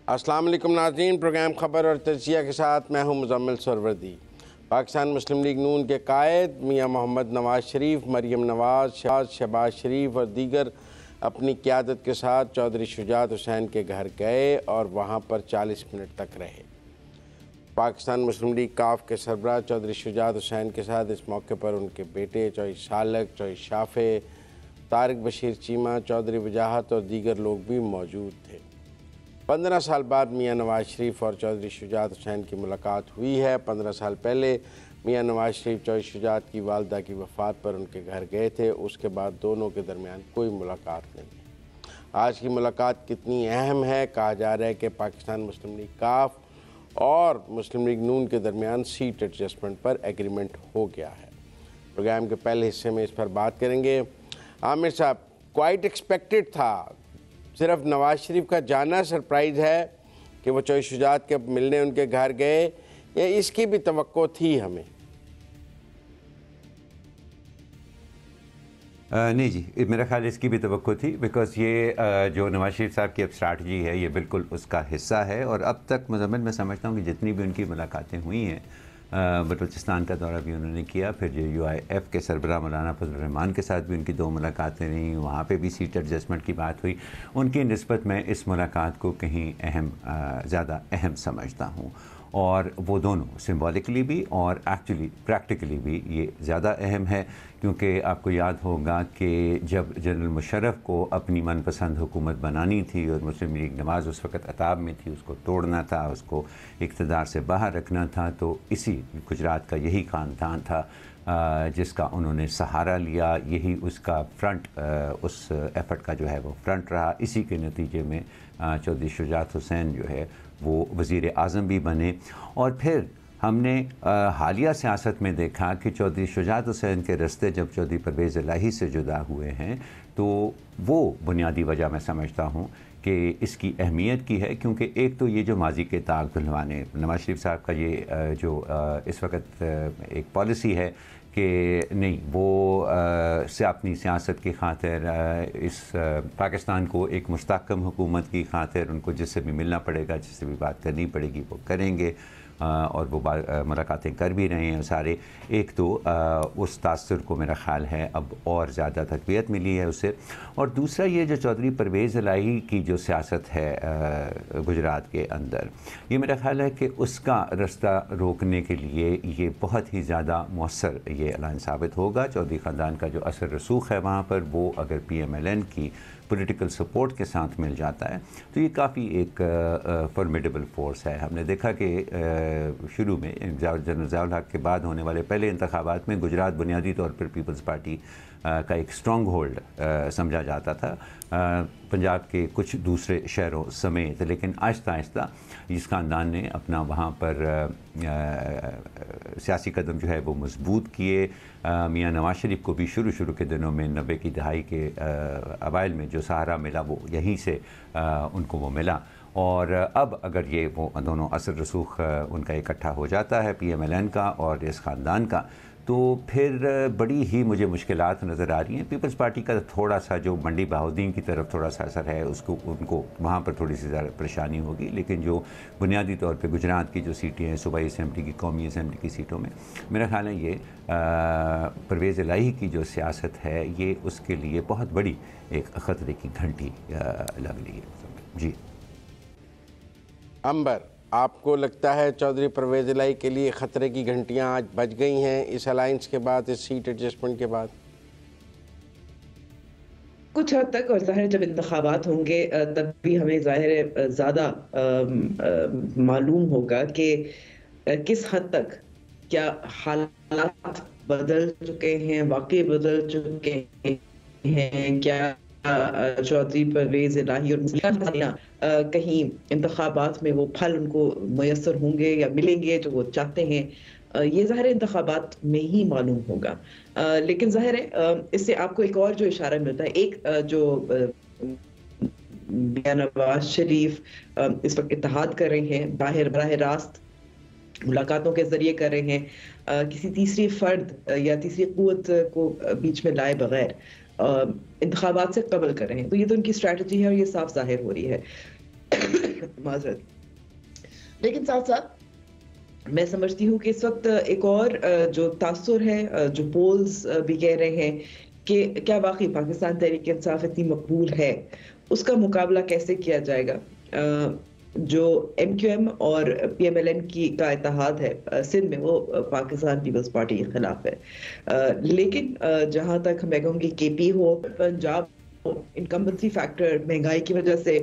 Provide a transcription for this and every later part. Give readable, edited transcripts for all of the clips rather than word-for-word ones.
अस्सलाम वालेकुम नाज़रीन, प्रोग्राम ख़बर और तजिया के साथ मैं हूं मुज़म्मिल सरवर्दी। पाकिस्तान मुस्लिम लीग नून के कायद मियाँ मोहम्मद नवाज़ शरीफ, मरियम नवाज़, शहबाज शरीफ और दीगर अपनी क़यादत के साथ चौधरी शुजात हुसैन के घर गए और वहां पर 40 मिनट तक रहे। पाकिस्तान मुस्लिम लीग काफ के सरबराह चौधरी शुजात हुसैन के साथ इस मौके पर उनके बेटे चौधरी सालक, चौधरी शाफे, तारिक बशीर चीमा, चौधरी वजाहत और दीगर लोग भी मौजूद थे। 15 साल बाद मियाँ नवाज़ शरीफ और चौधरी शुजात हुसैन की मुलाकात हुई है। 15 साल पहले मियाँ नवाज़ शरीफ चौधरी शुजात की वालदा की वफ़ात पर उनके घर गए थे। उसके बाद दोनों के दरमियान कोई मुलाकात नहीं है। आज की मुलाकात कितनी अहम है? कहा जा रहा है कि पाकिस्तान मुस्लिम लीग काफ और मुस्लिम लीग नून के दरमियान सीट एडजस्टमेंट पर एग्रीमेंट हो गया है। प्रोग्राम के पहले हिस्से में इस पर बात करेंगे। आमिर साहब, क्वाइट एक्सपेक्टेड था, सिर्फ नवाज़ शरीफ का जाना सरप्राइज़ है कि वो चौधरी शुजात के मिलने उनके घर गए, या इसकी भी तवक्को थी हमें? नहीं जी, मेरा ख्याल इसकी भी तवक्को थी, बिकॉज़ ये जो नवाज़ शरीफ साहब की अब स्ट्रैटेजी है ये बिल्कुल उसका हिस्सा है। और अब तक मुज़म्मिल मैं समझता हूँ कि जितनी भी उनकी मुलाकातें हुई हैं, बलूचिस्तान का दौरा भी उन्होंने किया, फिर जो UIF के सरबराह मौलाना फजल रहमान के साथ भी उनकी 2 मुलाकातें रहीं, वहाँ पे भी सीट एडजस्टमेंट की बात हुई। उनकी निस्बत में इस मुलाकात को कहीं ज़्यादा अहम समझता हूँ, और वो दोनों सिंबॉलिकली भी और एक्चुअली प्रैक्टिकली भी ये ज़्यादा अहम है, क्योंकि आपको याद होगा कि जब जनरल मुशर्रफ को अपनी मनपसंद हुकूमत बनानी थी और मुस्लिम लीग नवाज़ उस वक़्त अताब में थी, उसको तोड़ना था, उसको इक़्तिदार से बाहर रखना था, तो इसी गुजरात का यही ख़ानदान था जिसका उन्होंने सहारा लिया, यही उसका फ्रंट, उस एफ़र्ट का जो है वो फ्रंट रहा। इसी के नतीजे में चौधरी शुजात हुसैन जो है वो वज़ीर आज़म भी बने। और फिर हमने हालिया सियासत में देखा कि चौधरी शुजात हुसैन के रास्ते जब चौधरी परवेज़ इलाही से जुदा हुए हैं, तो वो बुनियादी वजह मैं समझता हूँ कि इसकी अहमियत की है, क्योंकि एक तो ये जो माजी के दाग धुलवाने, नवाज़ शरीफ साहब का ये जो इस वक्त एक पॉलिसी है कि नहीं, वो से अपनी सियासत की खातिर इस पाकिस्तान को एक मुस्तहकम हुकूमत की खातिर उनको जिससे भी मिलना पड़ेगा, जिससे भी बात करनी पड़ेगी वो करेंगे, और वो मुलाकातें कर भी रहे हैं सारे। एक तो उस तासुर को मेरा ख़्याल है अब और ज़्यादा तक़वियत मिली है उससे। और दूसरा ये जो चौधरी परवेज़ इलाही की जो सियासत है गुजरात के अंदर, ये मेरा ख़्याल है कि उसका रास्ता रोकने के लिए ये बहुत ही ज़्यादा मौसर ये ऐलान साबित होगा। चौधरी ख़ानदान का जो असर रसूख है वहाँ पर, वो अगर PMLN की पॉलिटिकल सपोर्ट के साथ मिल जाता है तो ये काफ़ी एक फॉर्मिडेबल फोर्स है। हमने देखा कि शुरू में जनरल ज़ियाउल हक़ के बाद होने वाले पहले इंतखाबात में गुजरात बुनियादी तौर पर पीपल्स पार्टी का एक स्ट्रॉन्ग होल्ड समझा जाता था, पंजाब के कुछ दूसरे शहरों समेत। लेकिन आहिस्ता आहिस्ता इस ख़ानदान ने अपना वहाँ पर सियासी कदम जो है वो मजबूत किए। मियाँ नवाज़ शरीफ को भी शुरू के दिनों में 90 की दहाई के अवाइल में जो सहारा मिला वो यहीं से उनको वो मिला। और अब अगर ये वो दोनों असर रसूख उनका इकट्ठा हो जाता है, PMLN का और इस ख़ानदान का, तो फिर बड़ी ही मुझे मुश्किलात नज़र आ रही हैं। पीपल्स पार्टी का थोड़ा सा जो मंडी बहाउद्दीन की तरफ थोड़ा सा असर है, उसको उनको वहाँ पर थोड़ी सी ज़्यादा परेशानी होगी। लेकिन जो बुनियादी तौर पे गुजरात की जो सीटें हैं सूबाई असम्बली की, कौमी असम्बली की सीटों में, मेरा ख़्याल है ये परवेज़ इलाही की जो सियासत है ये उसके लिए बहुत बड़ी एक ख़तरे की घंटी लग रही है। जी अंबर, आपको लगता है चौधरी परवेज़ इलाही के लिए ख़तरे की घंटियां आज बज गई हैं इस अलायंस के बाद, इस सीट एडजस्टमेंट के बाद? कुछ हद तक। और ज़ाहिर है जब इंतखाबात होंगे तब भी हमें ज़ाहिर है ज़्यादा मालूम होगा कि किस हद तक क्या हालात बदल चुके हैं, वाक़ई बदल चुके हैं, क्या चौधरी परवेज़ इलाही और कहीं इंतखाबात में वो फल उनको मुयस्सर होंगे या मिलेंगे जो वो चाहते हैं। ये ज़ाहिर है इंतखाबात में ही मालूम होगा। लेकिन ज़ाहिर है इससे आपको एक और जो इशारा मिलता है, एक जो मियां नवाज शरीफ इस वक्त इत्तेहाद कर रहे हैं, बाहर बराह रास्त मुलाकातों के जरिए कर रहे हैं, किसी तीसरी फर्द या तीसरी कुव्वत को बीच में लाए बगैर इंतखाबात से कबल कर रहे हैं। तो ये तो उनकी स्ट्रैटेजी है और ये साफ जाहिर हो रही है। माजरत। लेकिन साथ साथ मैं समझती हूँ कि इस वक्त एक और जो तासुर है, जो पोल्स भी कह रहे हैं कि क्या वाकई पाकिस्तान तहरीक इंसाफ इतनी मकबूल है, उसका मुकाबला कैसे किया जाएगा। जो MQM और PMLN का इत्तेहाद है सिंध में, वो पाकिस्तान पीपल्स पार्टी के खिलाफ है। लेकिन जहां तक मैं कहूँगी KP हो, पंजाब हो, इनकम्बेंसी फैक्टर, महंगाई की वजह से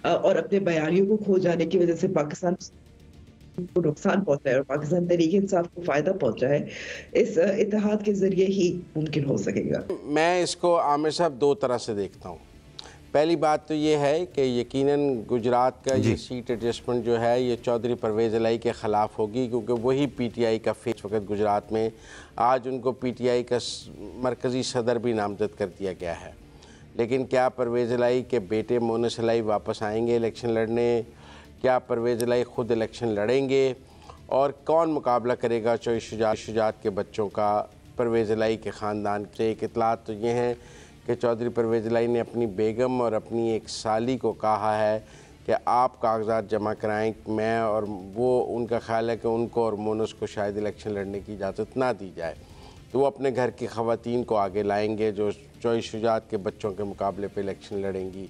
और अपने बयानियों को खो जाने की वजह से पाकिस्तान को नुकसान पहुंचा है और पाकिस्तान तहरीक इंसाफ को फायदा पहुंचा है, इस इत्तेहाद के जरिए ही मुमकिन हो सकेगा। मैं इसको आमिर साहब दो तरह से देखता हूँ। पहली बात तो ये है कि यकीनन गुजरात का ये सीट एडजस्टमेंट जो है ये चौधरी परवेज़ इलाही के ख़िलाफ़ होगी, क्योंकि वही PTI का फेस वक्त गुजरात में। आज उनको PTI का मरकज़ी सदर भी नामज़द कर दिया गया है। लेकिन क्या परवेज़ इलाही के बेटे मोनस इलाही वापस आएंगे इलेक्शन लड़ने? क्या परवेज़ इलाही ख़ुद इलेक्शन लड़ेंगे? और कौन मुकाबला करेगा चौधरी शुजात के बच्चों का परवेज़ इलाही के ख़ानदान से? एक इतलात तो ये हैं कि चौधरी परवेज़ इलाही ने अपनी बेगम और अपनी एक साली को कहा है कि आप कागजात जमा कराएं, मैं और वो, उनका ख्याल है कि उनको और मोनस को शायद इलेक्शन लड़ने की इजाज़त ना दी जाए, तो वो अपने घर की ख़वातीन को आगे लाएंगे जो चौधरी शुजात के बच्चों के मुकाबले पे इलेक्शन लड़ेंगी।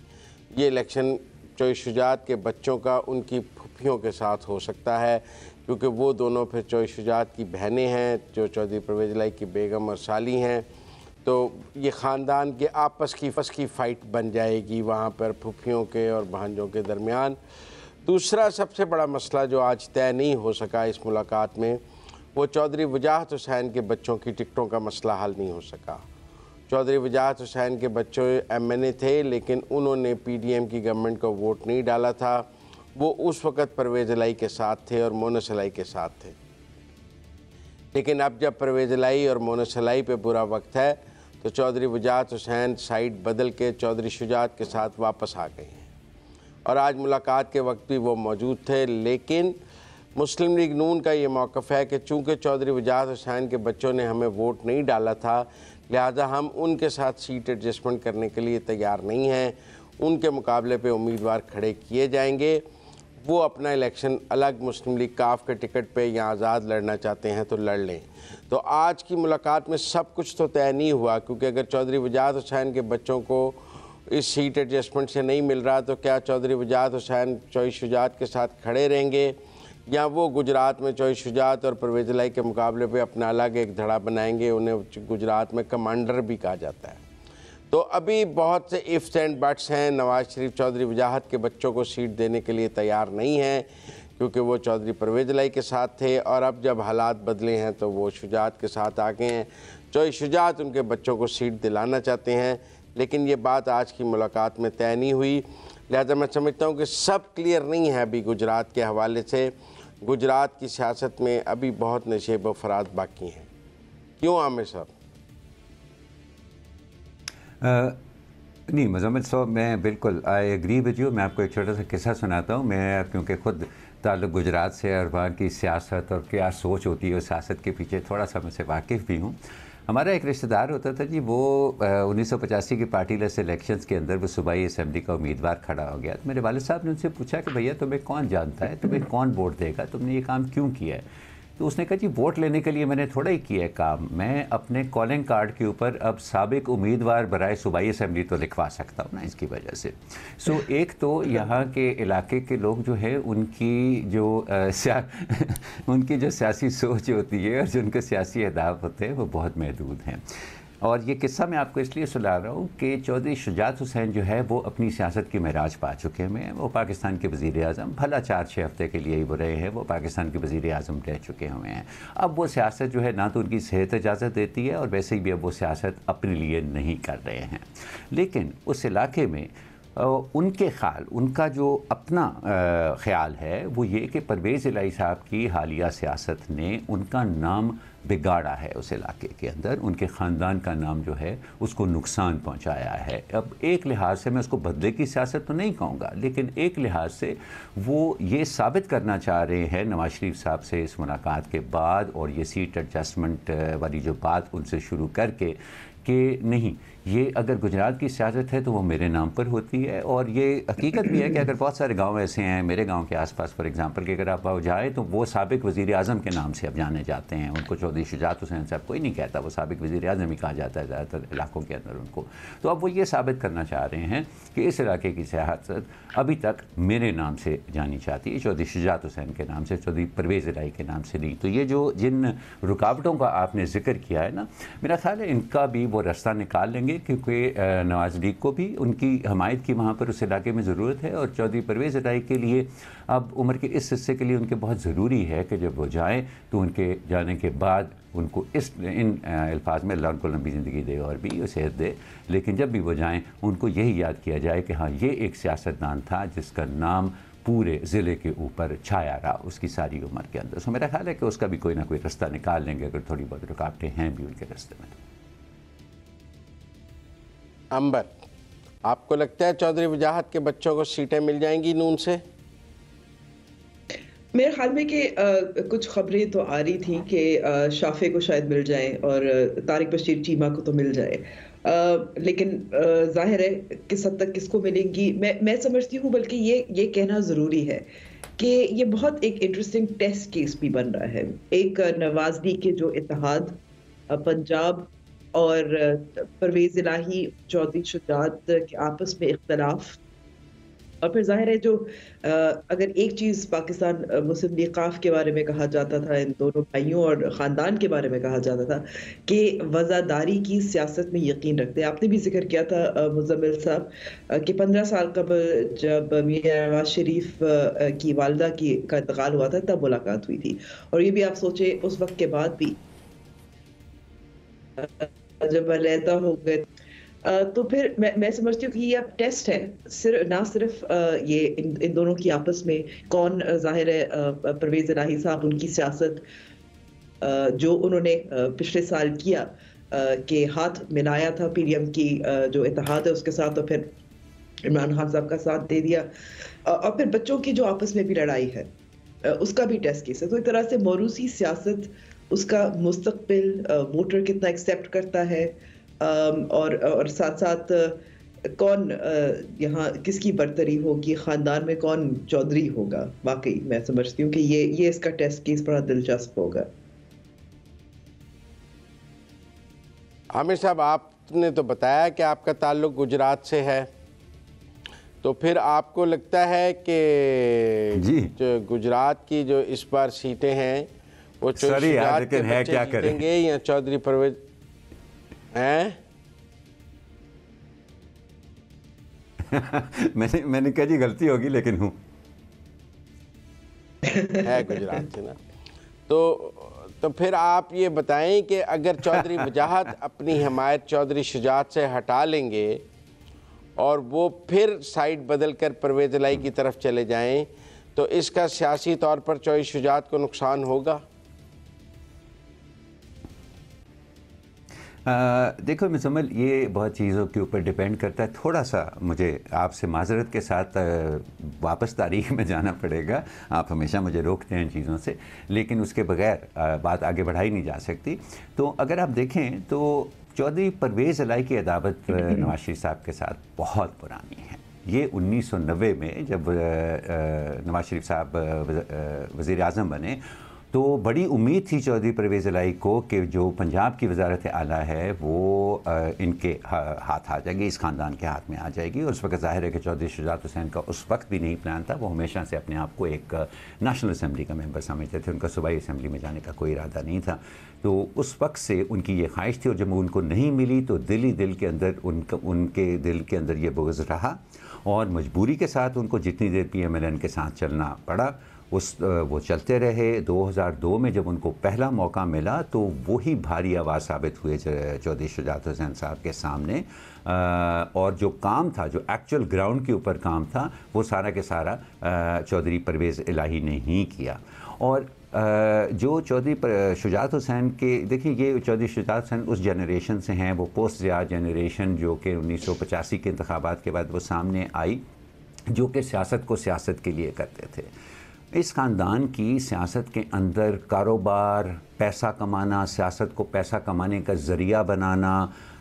ये इलेक्शन चौधरी शुजात के बच्चों का उनकी फूफियों के साथ हो सकता है, क्योंकि वो दोनों फिर चौधरी शुजात की बहनें हैं, जो चौधरी परवेज़ इलाही की बेगम और साली हैं। तो ये ख़ानदान के आपस की फ़ाइट बन जाएगी वहाँ पर फूफियों के और भांजों के दरमियान। दूसरा सबसे बड़ा मसला जो आज तय नहीं हो सका इस मुलाकात में, वो चौधरी वजाहत हुसैन के बच्चों की टिकटों का मसला हल नहीं हो सका। चौधरी वजाहत हुसैन के बच्चों MNA थे, लेकिन उन्होंने PDM की गवर्नमेंट को वोट नहीं डाला था। वो उस वक़्त परवेज़ इलाही के साथ थे और मोनस इलाही के साथ थे। लेकिन अब जब परवेज़ इलाही और मोनस इलाही पे बुरा वक्त है, तो चौधरी वजाहत हुसैन साइड बदल के चौधरी शुजात के साथ वापस आ गए हैं। और आज मुलाकात के वक्त भी वो मौजूद थे। लेकिन मुस्लिम लीग नून का ये मौक़िफ़ है कि चूँकि चौधरी वजाहत हुसैन के बच्चों ने हमें वोट नहीं डाला था, लिहाजा हम उनके साथ सीट एडजस्टमेंट करने के लिए तैयार नहीं हैं। उनके मुकाबले पे उम्मीदवार खड़े किए जाएंगे। वो अपना इलेक्शन अलग मुस्लिम लीग काफ के टिकट पे या आज़ाद लड़ना चाहते हैं तो लड़ लें। तो आज की मुलाकात में सब कुछ तो तय नहीं हुआ, क्योंकि अगर चौधरी वजाहत हुसैन के बच्चों को इस सीट एडजस्टमेंट से नहीं मिल रहा, तो क्या चौधरी वजाहत हुसैन चौधरी शुजात के साथ खड़े रहेंगे, या वो गुजरात में चौधरी शुजात और परवेज़ इलाही के मुकाबले पे अपना अलग एक धड़ा बनाएंगे? उन्हें गुजरात में कमांडर भी कहा जाता है। तो अभी बहुत से इफ्स एंड बट्स हैं। नवाज़ शरीफ चौधरी वजाहत के बच्चों को सीट देने के लिए तैयार नहीं हैं, क्योंकि वो चौधरी परवेज़ इलाही के साथ थे, और अब जब हालात बदले हैं तो वो शुजात के साथ आ गए हैं। चौधरी शुजात उनके बच्चों को सीट दिलाना चाहते हैं, लेकिन ये बात आज की मुलाकात में तय नहीं हुई। लिहाजा मैं समझता हूँ कि सब क्लियर नहीं है अभी गुजरात के हवाले से। गुजरात की सियासत में अभी बहुत नशेब व फराद बाकी हैं। क्यों आमिर साहब? नहीं मुज़म्मिल साहब, मैं बिल्कुल आई एग्री विद यू। मैं आपको एक छोटा सा किस्सा सुनाता हूँ। मैं क्योंकि ख़ुद ताल्लुक़ गुजरात से और वहाँ की सियासत और क्या सोच होती है उस सियासत के पीछे थोड़ा सा मैं से वाकिफ़ भी हूँ। हमारा एक रिश्तेदार होता था जी, वो 1985 की पार्टी लेस इलेक्शंस के अंदर वो सूबाई असम्बली का उम्मीदवार खड़ा हो गया। तो मेरे वालिद साहब ने उनसे पूछा कि भैया तुम्हें कौन जानता है, तुम्हें कौन वोट देगा, तुमने ये काम क्यों किया है? तो उसने कहा जी वोट लेने के लिए मैंने थोड़ा ही किया है काम, मैं अपने कॉलिंग कार्ड के ऊपर अब साबिक उम्मीदवार बराए सूबाई असम्बली तो लिखवा सकता हूँ ना, इसकी वजह से। सो एक तो यहाँ के इलाके के लोग जो है उनकी जो उनकी जो सियासी सोच होती है और जो उनके सियासी अहदाफ होते हैं वो बहुत महदूद हैं। और ये किस्सा मैं आपको इसलिए सुना रहा हूँ कि चौधरी शुजात हुसैन जो है वो अपनी सियासत की महराज पा चुके हैं। वो पाकिस्तान के वज़ीर आज़म, भला 4-6 हफ़्ते के लिए ही वो रहे हैं, वो पाकिस्तान के वज़ीर आज़म रह चुके हुए हैं। अब वो सियासत जो है ना तो उनकी सेहत इजाज़त देती है और वैसे ही भी अब वो सियासत अपने लिए नहीं कर रहे हैं। लेकिन उस इलाके में उनके ख़्याल, उनका जो अपना ख़्याल है वो ये कि परवेज़ इलाही साहब की हालिया सियासत ने उनका नाम बिगाड़ा है उस इलाके के अंदर, उनके ख़ानदान का नाम जो है उसको नुकसान पहुंचाया है। अब एक लिहाज से मैं उसको बदले की सियासत तो नहीं कहूँगा, लेकिन एक लिहाज से वो ये साबित करना चाह रहे हैं नवाज़ शरीफ साहब से इस मुलाकात के बाद और ये सीट एडजस्टमेंट वाली जो बात उनसे शुरू करके कि नहीं, ये अगर गुजरात की सियासत है तो वो मेरे नाम पर होती है। और ये हकीकत भी है कि अगर बहुत सारे गांव ऐसे हैं मेरे गांव के आसपास फॉर एग्जांपल कि अगर आप जाए तो वो साबिक वज़ीर आज़म के नाम से अब जाने जाते हैं, उनको चौधरी शुजात हुसैन साहब कोई नहीं कहता, वो साबिक वज़ीर आज़म ही कहा जाता है ज़्यादातर इलाकों के अंदर उनको। तो अब वो ये साबित करना चाह रहे हैं कि इस इलाके की सियासत अभी तक मेरे नाम से जानी चाहती है, चौधरी शुजात हुसैन के नाम से, चौधरी परवेज़ इलाही के नाम से नहीं। तो ये जो जिन रुकावटों का आपने जिक्र किया है ना, मेरा ख्याल है इनका भी वो रास्ता निकाल लेंगे, क्योंकि नवाज़ लीग को भी उनकी हमायत की वहाँ पर उस इलाके में ज़रूरत है। और चौधरी परवेज़ इलाही के लिए अब उम्र के इस हिस्से के लिए उनके बहुत ज़रूरी है कि जब वो जाएँ तो उनके जाने के बाद उनको इन अल्फाज में अल्लाह उनको लंबी ज़िंदगी दे और भी सेहत दे, लेकिन जब भी वो जाएँ उनको यही याद किया जाए कि हाँ ये एक सियासतदान था जिसका नाम पूरे ज़िले के ऊपर छाया रहा उसकी सारी उम्र के अंदर। सो मेरा ख्याल है कि उसका भी कोई ना कोई रास्ता निकाल लेंगे अगर थोड़ी बहुत रुकावटें हैं भी उनके रास्ते में। अंबर, आपको लगता है चौधरी वजाहत के बच्चों को सीटें मिल जाएंगी नून से? मेरे ख्याल में कि कुछ खबरें तो आ रही थी कि शाफे को शायद मिल जाए और तारिक बशीर चीमा को तो मिल जाए, लेकिन जाहिर है किस हद तक किसको मिलेंगी मैं समझती हूँ, बल्कि ये कहना ज़रूरी है कि ये बहुत एक इंटरेस्टिंग टेस्ट केस भी बन रहा है। एक नवाज लीग के जो इत्तेहाद पंजाब और परवेज़ इलाही चौधरी शुजात के आपस में इख्तलाफ, और फिर जाहिर है जो अगर एक चीज़ पाकिस्तान मुस्लिम लीग काफ के बारे में कहा जाता था, इन दोनों भाइयों और ख़ानदान के बारे में कहा जाता था कि वज़ादारी की सियासत में यकीन रखते हैं। आपने भी जिक्र किया था मुज़म्मिल साहब कि 15 साल कबल जब मियां नवाज शरीफ की वालदा का इंतकाल हुआ था तब मुलाकात हुई थी, और ये भी आप सोचे उस वक्त के बाद भी जब अलहदा हो गए, तो फिर मैं समझती हूँ कि ये अब टेस्ट है, ना सिर्फ ये इन दोनों की आपस में कौन, जाहिर है परवेज़ इलाही साहब उनकी सियासत जो उन्होंने पिछले साल किया कि हाथ मिलाया था पीडीएम की जो इत्तेहाद है उसके साथ, तो फिर इमरान खान साहब का साथ दे दिया, और फिर बच्चों की जो आपस में भी लड़ाई है उसका भी टेस्ट केस है। तो एक तरह से मौरूसी सियासत, उसका मुस्तकबिल वोटर कितना एक्सेप्ट करता है, और साथ साथ कौन यहाँ किसकी बरतरी होगी, ख़ानदान में कौन चौधरी होगा। वाकई मैं समझती हूँ कि ये इसका टेस्ट केस बड़ा दिलचस्प होगा। आमिर साहब, आपने तो बताया कि आपका ताल्लुक गुजरात से है, तो फिर आपको लगता है कि जो गुजरात की जो इस बार सीटें हैं वो चौधरी जीतेंगे या चौधरी परवेज हैं? मैंने कहा जी गलती होगी, लेकिन हूँ है गुजरात से ना। तो फिर आप ये बताएं कि अगर चौधरी वजाहत अपनी हमायत चौधरी शुजात से हटा लेंगे और वो फिर साइड बदल कर परवेज़ इलाही की तरफ चले जाएं, तो इसका सियासी तौर पर चौधरी शुजात को नुकसान होगा? देखो मुजम्मिल, ये बहुत चीज़ों के ऊपर डिपेंड करता है। थोड़ा सा मुझे आपसे माजरत के साथ वापस तारीख में जाना पड़ेगा, आप हमेशा मुझे रोकते हैं इन चीज़ों से, लेकिन उसके बगैर बात आगे बढ़ाई नहीं जा सकती। तो अगर आप देखें तो चौधरी परवेज़ इलाही की अदावत नवाज शरीफ साहब के साथ बहुत पुरानी है। ये 1990 में जब नवाज शरीफ साहब वज़ीर आज़म बने तो बड़ी उम्मीद थी चौधरी परवेज़ इलाही को कि जो पंजाब की वजारत आला है वो इनके हाथ आ जाएगी, इस ख़ानदान के हाथ में आ जाएगी। और उस वक्त ज़ाहिर है कि चौधरी शुजात हुसैन का उस वक्त भी नहीं प्लान था, वो हमेशा से अपने आप को एक नेशनल असम्बली का मेंबर समझते थे, उनका सूबाई असम्बली में जाने का कोई इरादा नहीं था। तो उस वक्त से उनकी ये ख्वाहिश थी, और जब उनको नहीं मिली तो दिल के अंदर उनके दिल के अंदर ये बुग़्ज़ रहा, और मजबूरी के साथ उनको जितनी देर PMLN के साथ चलना पड़ा वो चलते रहे। 2002 में जब उनको पहला मौका मिला तो वही भारी आवाज़ साबित हुए चौधरी शुजात हुसैन साहब के सामने, और जो काम था, जो एक्चुअल ग्राउंड के ऊपर काम था, वो सारा के सारा चौधरी परवेज़ इलाही ने ही किया। और जो चौधरी शुजात हुसैन के, देखिए ये चौधरी शुजात हुसैन उस जनरेशन से हैं, वो पोस्ट ज़िया जनरेशन जो कि 1985 के इंतखाबात के बाद वो सामने आई, जो कि सियासत को सियासत के लिए करते थे। इस ख़ानदान की सियासत के अंदर कारोबार, पैसा कमाना, सियासत को पैसा कमाने का ज़रिया बनाना,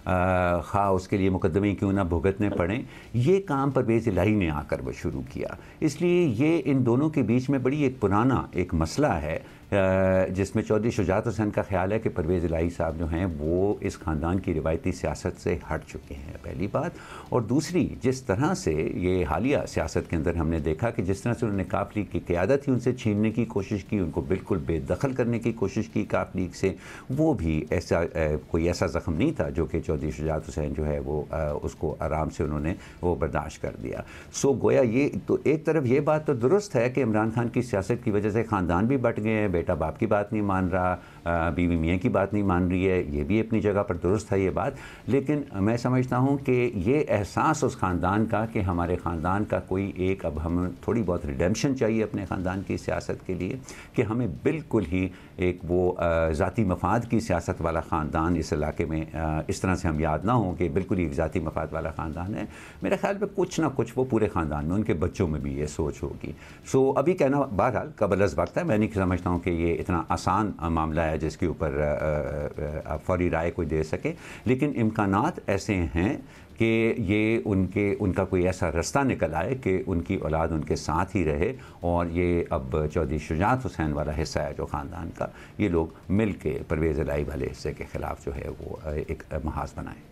खा उसके लिए मुकदमे क्यों ना भुगतने पड़ें, ये काम परवेज़ इलाही ने आकर वो शुरू किया। इसलिए ये इन दोनों के बीच में बड़ी एक पुराना एक मसला है, जिसमें चौधरी शुजात हुसैन का ख्याल है कि परवेज़ इलाही साहब जो हैं वो इस ख़ानदान की रिवायती सियासत से हट चुके हैं, पहली बात। और दूसरी, जिस तरह से ये हालिया सियासत के अंदर हमने देखा कि जिस तरह से उन्होंने काफ लीग की क़यादत ही उनसे छीनने की कोशिश की, उनको बिल्कुल बेदखल करने की कोशिश की काफ लीग से, वो भी ऐसा कोई ऐसा ज़ख्म नहीं था जो कि चौधरी शुजात हुसैन जो है वो उसको आराम से उन्होंने वो बर्दाश्त कर दिया। सो गोया ये तो एक तरफ ये बात तो दुरुस्त है कि इमरान खान की सियासत की वजह से ख़ानदान भी बट गए हैं, बेटा बाप की बात नहीं मान रहा, बीवी मियाँ की बात नहीं मान रही है, ये भी अपनी जगह पर दुरुस्त है ये बात। लेकिन मैं समझता हूँ कि ये एहसास उस ख़ानदान का कि हमारे ख़ानदान का कोई एक, अब हम थोड़ी बहुत रिडेम्पशन चाहिए अपने ख़ानदान की सियासत के लिए, कि हमें बिल्कुल ही एक वो ज़ाती मफाद की सियासत वाला ख़ानदान इस इलाके में इस तरह से हम याद ना हों कि बिल्कुल ही एक ज़ाती मफाद वाला ख़ानदान है। मेरे ख़्याल में कुछ ना कुछ वो पूरे ख़ानदान में, उनके बच्चों में भी ये सोच होगी। सो अभी कहना बहरहाल कबल वक्त है, मैं नहीं समझता हूँ कि ये इतना आसान मामला है जिसके ऊपर फौरी राय कोई दे सके, लेकिन इम्कानात ऐसे हैं कि ये उनका कोई ऐसा रास्ता निकल आए कि उनकी औलाद उनके साथ ही रहे, और ये अब चौधरी शुजात हुसैन वाला हिस्सा है जो ख़ानदान का, ये लोग मिल के परवेज़ इलाही वाले हिस्से के ख़िलाफ़ जो है वो एक महाज बनाएं।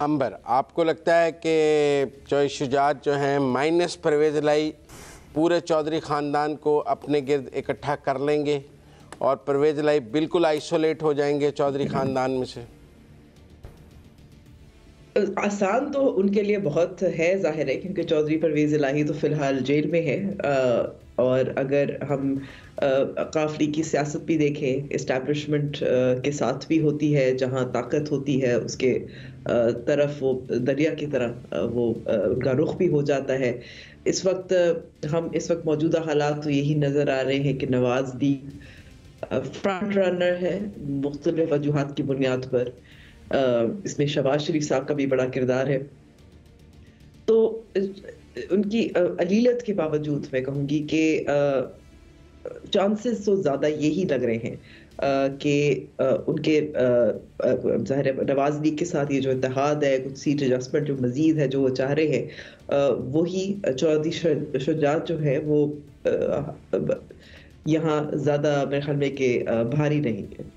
अंबर, आपको लगता है कि चौधरी शुजात जो हैं माइनस परवेज़ इलाही पूरे चौधरी ख़ानदान को अपने गिर्द इकट्ठा कर लेंगे और परवेज़ इलाही बिल्कुल आइसोलेट हो जाएंगे चौधरी ख़ानदान में से? आसान तो उनके लिए बहुत है, जाहिर है, क्योंकि चौधरी परवेज़ इलाही तो फ़िलहाल जेल में है। और अगर हम काफ लीग की सियासत भी देखें, इस्टेब्लिशमेंट के साथ भी होती है, जहाँ ताकत होती है उसके तरफ वो दरिया की तरह वो उनका रुख भी हो जाता है। इस वक्त मौजूदा हालात तो यही नज़र आ रहे हैं कि नवाज़ लीग फ्रंट रनर है मुख्तलिफ वजूहात की बुनियाद पर। इसमें शहबाज शरीफ साहब का भी बड़ा किरदार है। तो उनकी अलीलत के बावजूद मैं कहूँगी कि चांसेस तो ज़्यादा यही लग रहे हैं कि उनके ज़ाहिर है नवाज लीग के साथ ये जो इत्तेहाद है, कुछ सीट एडजस्टमेंट जो मज़ीद है जो वो चाह रहे हैं, वही चौधरी शुजात जो है वो यहाँ ज़्यादा मेरे ख्याल में कि भारी नहीं है।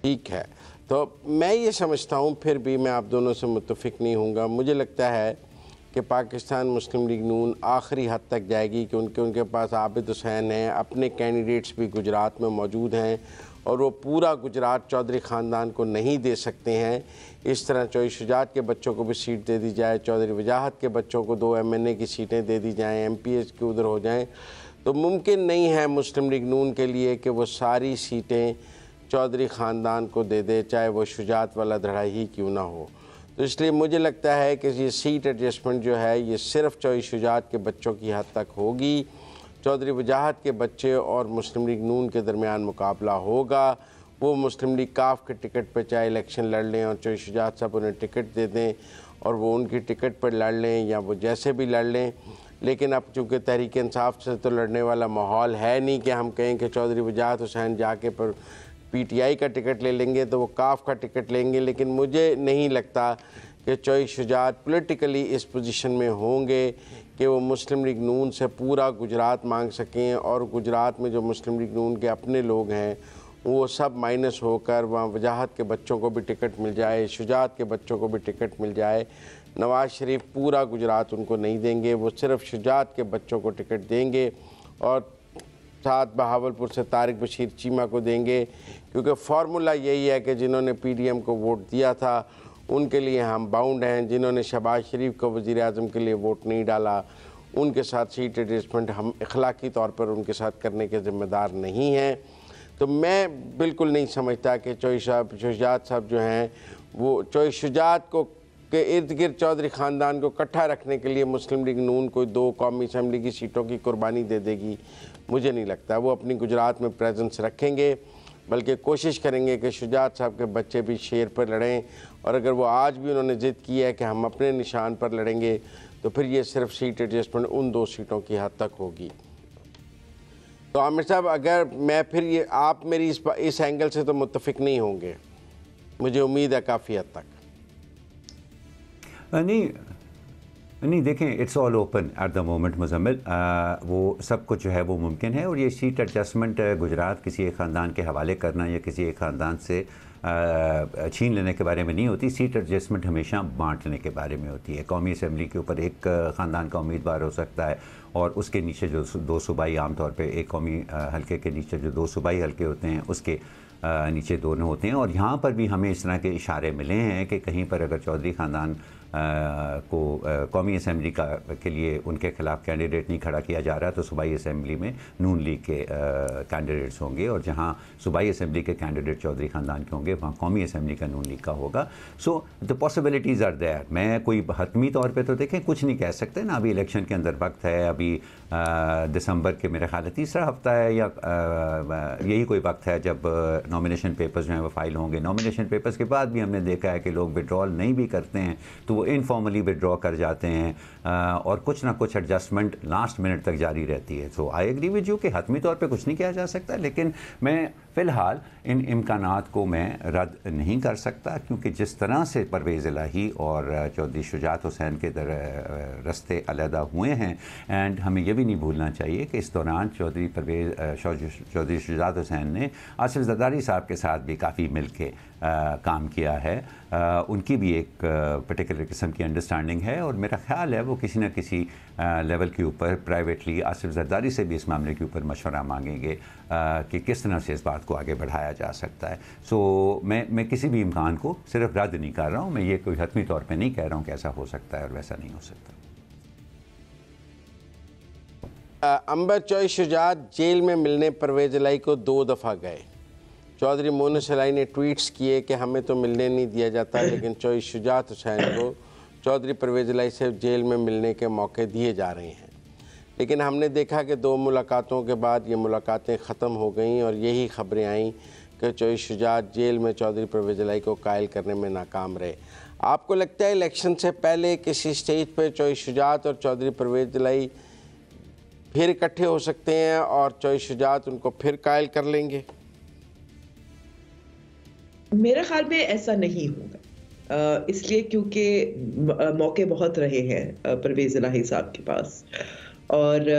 ठीक है, तो मैं ये समझता हूँ, फिर भी मैं आप दोनों से मुत्तफ़िक नहीं हूँगा। मुझे लगता है कि पाकिस्तान मुस्लिम लीग नून आखिरी हद तक जाएगी कि उनके पास आबिद हुसैन हैं, अपने कैंडिडेट्स भी गुजरात में मौजूद हैं और वो पूरा गुजरात चौधरी ख़ानदान को नहीं दे सकते हैं। इस तरह चौधरी शुजात के बच्चों को भी सीट दे दी जाए, चौधरी वजाहत के बच्चों को 2 MNA की सीटें दे दी जाएँ, MPH के उधर हो जाएँ, तो मुमकिन नहीं है मुस्लिम लीग नून के लिए कि वो सारी सीटें चौधरी ख़ानदान को दे दे, चाहे वो शुजात वाला धड़ा ही क्यों ना हो। तो इसलिए मुझे लगता है कि ये सीट एडजस्टमेंट जो है ये सिर्फ चौधरी शुजात के बच्चों की हद तक होगी। चौधरी वजाहत के बच्चे और मुस्लिम लीग नून के दरमियान मुकाबला होगा। वो मुस्लिम लीग काफ के टिकट पर चाहे इलेक्शन लड़ लें और चौधरी शुजात साहब उन्हें टिकट दे दें और वो उनकी टिकट पर लड़ लें या वो जैसे भी लड़ लें, लेकिन अब चूँकि तहरीक इंसाफ से तो लड़ने वाला माहौल है नहीं कि हम कहें कि चौधरी वजाहत हुसैन जाके पर PTI का टिकट ले लेंगे तो वो काफ का टिकट लेंगे। लेकिन मुझे नहीं लगता कि चौधरी शुजात पॉलिटिकली इस पोजीशन में होंगे कि वो मुस्लिम लीग नून से पूरा गुजरात मांग सकें और गुजरात में जो मुस्लिम लीग नून के अपने लोग हैं वो सब माइनस होकर वहाँ वजाहत के बच्चों को भी टिकट मिल जाए, शुजात के बच्चों को भी टिकट मिल जाए। नवाज़ शरीफ पूरा गुजरात उनको नहीं देंगे, वो सिर्फ शुजात के बच्चों को टिकट देंगे और साथ बहावलपुर से तारिक बशीर चीमा को देंगे, क्योंकि फार्मूला यही है कि जिन्होंने PDM को वोट दिया था उनके लिए हम बाउंड हैं, जिन्होंने शहबाज शरीफ को वज़ीर आज़म के लिए वोट नहीं डाला उनके साथ सीट एडजस्टमेंट हम अखलाकी तौर पर उनके साथ करने के ज़िम्मेदार नहीं हैं। तो मैं बिल्कुल नहीं समझता कि चौधरी शुजात साहब जो हैं वो चौधरी शुजात को के इर्द गिर्द चौधरी ख़ानदान को इकट्ठा रखने के लिए मुस्लिम लीग नून कोई 2 कौमी असम्बली की सीटों की कुर्बानी दे देगी, मुझे नहीं लगता। वो अपनी गुजरात में प्रेजेंस रखेंगे, बल्कि कोशिश करेंगे कि शुजात साहब के बच्चे भी शेर पर लड़ें, और अगर वो आज भी उन्होंने ज़िद की है कि हम अपने निशान पर लड़ेंगे तो फिर ये सिर्फ सीट एडजस्टमेंट उन 2 सीटों की हद तक होगी। तो तो आमिर साहब, अगर मैं फिर ये आप मेरी इस एंगल से तो मुत्तफिक नहीं होंगे, मुझे उम्मीद है काफ़ी हद तक। नहीं देखें, it's all open at the moment Muzammil. वो सब कुछ जो है वो मुमकिन है, और ये सीट एडजस्टमेंट गुजरात किसी एक ख़ानदान के हवाले करना या किसी एक ख़ानदान से छीन लेने के बारे में नहीं होती। सीट एडजस्टमेंट हमेशा बांटने के बारे में होती है। कौमी असम्बली के ऊपर एक ख़ानदान का उम्मीदवार हो सकता है, और उसके नीचे जो दो सूबाई, आम तौर पे एक कौमी हल्के के नीचे जो दो सूबाई हल्के होते हैं उसके नीचे दोनों होते हैं। और यहाँ पर भी हमें इस तरह के इशारे मिले हैं कि कहीं पर अगर चौधरी ख़ानदान को कौमी असम्बली के लिए उनके ख़िलाफ़ कैंडिडेट नहीं खड़ा किया जा रहा, तो सूबाई असम्बली में नून लीग के कैंडिडेट्स होंगे, और जहाँ सूबाई असम्बली के कैंडिडेट चौधरी ख़ानदान के होंगे वहाँ कौमी असम्बली का नून लीग का होगा। So the possibilities are there. मैं कोई हतमी तौर पे तो देखें कुछ नहीं कह सकते ना, अभी इलेक्शन के अंदर वक्त है, अभी दिसंबर के मेरे ख्याल है तीसरा हफ्ता है या यही कोई वक्त है जब नॉमिनेशन पेपर्स जो हैं वो फाइल होंगे। नॉमिनेशन पेपर्स के बाद भी हमने देखा है कि लोग विड्रॉल नहीं भी करते हैं तो वो इनफॉर्मली विड्रॉ कर जाते हैं, और कुछ ना कुछ एडजस्टमेंट लास्ट मिनट तक जारी रहती है। सो आई एग्री विद यू कि हतमी तौर पे कुछ नहीं किया जा सकता, लेकिन मैं फ़िलहाल इन इम्कानात को मैं रद्द नहीं कर सकता, क्योंकि जिस तरह से परवेज़ इलाही और चौधरी शुजात हुसैन के रस्ते अलहदा हुए हैं, एंड हमें यह भी नहीं भूलना चाहिए कि इस दौरान चौधरी शुजात हुसैन ने आसिफ ज़रदारी साहब के साथ भी काफ़ी मिल के काम किया है। उनकी भी एक पर्टिकुलर किस्म की अंडरस्टैंडिंग है, और मेरा ख़्याल है वो किसी न किसी लेवल के ऊपर प्राइवेटली आसिफ ज़रदारी से भी इस मामले के ऊपर मशवरा मांगेंगे कि किस तरह से इस बात को आगे बढ़ाया जा सकता है। सो मैं किसी भी इम्कान को सिर्फ रद्द नहीं कर रहा हूँ, मैं ये कोई हतमी तौर पे नहीं कह रहा हूँ कि ऐसा हो सकता है और वैसा नहीं हो सकता। अंबर चौधरी शुजात जेल में मिलने परवेज़ इलाही को 2 दफ़ा गए। चौधरी मोनस इलाही ने ट्वीट्स किए कि हमें तो मिलने नहीं दिया जाता, लेकिन चौधरी शुजात हुसैन को चौधरी परवेज़ इलाही से जेल में मिलने के मौके दिए जा रहे हैं। लेकिन हमने देखा कि 2 मुलाकातों के बाद ये मुलाकातें ख़त्म हो गईं, और यही ख़बरें आईं कि चौधरी शुजात जेल में चौधरी परवेज़ इलाही को कायल करने में नाकाम रहे। आपको लगता है इलेक्शन से पहले किसी स्टेज पर चौधरी शुजात और चौधरी परवेज़ इलाही फिर इकट्ठे हो सकते हैं और चौधरी शुजात उनको फिर कायल कर लेंगे? मेरा ख्याल में ऐसा नहीं होगा, इसलिए क्योंकि मौके बहुत रहे हैं परवेज़ इलाही साहब के पास, और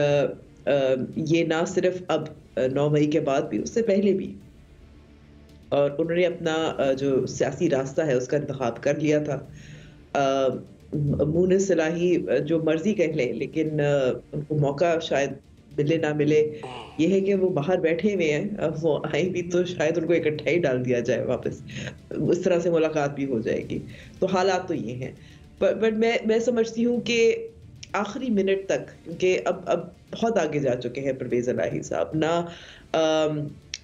ये ना सिर्फ अब 9 मई के बाद भी, उससे पहले भी, और उन्होंने अपना जो सियासी रास्ता है उसका इंतखाब कर लिया था। मोनस इलाही जो मर्जी कह लें, लेकिन उनको मौका शायद मिले ना मिले, ये है कि वो बाहर बैठे हुए हैं, वो आए भी तो शायद उनको इकट्ठा ही डाल दिया जाए वापस, उस तरह से मुलाकात भी हो जाएगी। तो हालात तो ये हैं, बट मैं समझती हूँ कि आखिरी मिनट तक, क्योंकि अब बहुत आगे जा चुके हैं परवेज़ इलाही साहब ना,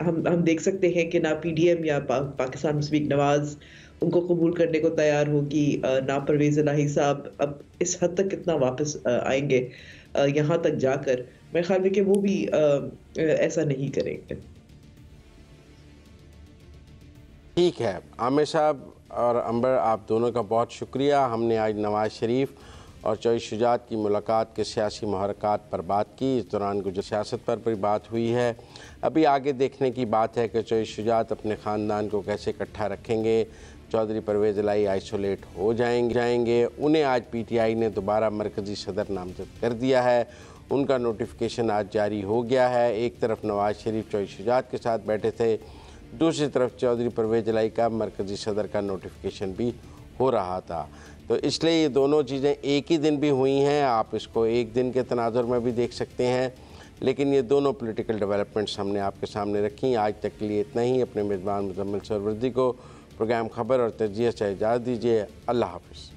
हम देख सकते हैं कि ना PDM या पाकिस्तान मुस्लिम लीग नवाज उनको कबूल करने को तैयार होगी, ना परवेज़ इलाही साहब अब इस हद तक कितना वापस आएंगे यहाँ तक जाकर। मेरे ख्याल में कि वो भी ऐसा नहीं करेंगे। ठीक है आमिर साहब और अंबर, आप दोनों का बहुत शुक्रिया। हमने आज नवाज़ शरीफ और चौधरी शुजात की मुलाकात के सियासी महरक़ात पर बात की। इस दौरान कुछ सियासत पर भी बात हुई है। अभी आगे देखने की बात है कि चौधरी शुजात अपने ख़ानदान को कैसे इकट्ठा रखेंगे। चौधरी परवेज़ इलाही आइसोलेट हो जाएंगे। उन्हें आज PTI ने दोबारा मरकज़ी सदर नामज़द कर दिया है। उनका नोटिफिकेशन आज जारी हो गया है। एक तरफ नवाज़ शरीफ चौधरी शुजात के साथ बैठे थे, दूसरी तरफ चौधरी परवेज़ इलाही का मरकज़ी सदर का नोटिफिकेशन भी हो रहा था। तो इसलिए ये दोनों चीज़ें एक ही दिन भी हुई हैं। आप इसको एक दिन के तनाजुर में भी देख सकते हैं, लेकिन ये दोनों पॉलिटिकल डेवलपमेंट्स हमने आपके सामने रखी। आज तक के लिए इतना ही। अपने मेज़बान मुज़म्मिल सरवरदी को प्रोग्राम खबर और तजिया से इजाज़त दीजिए। अल्लाह हाफ़िज़।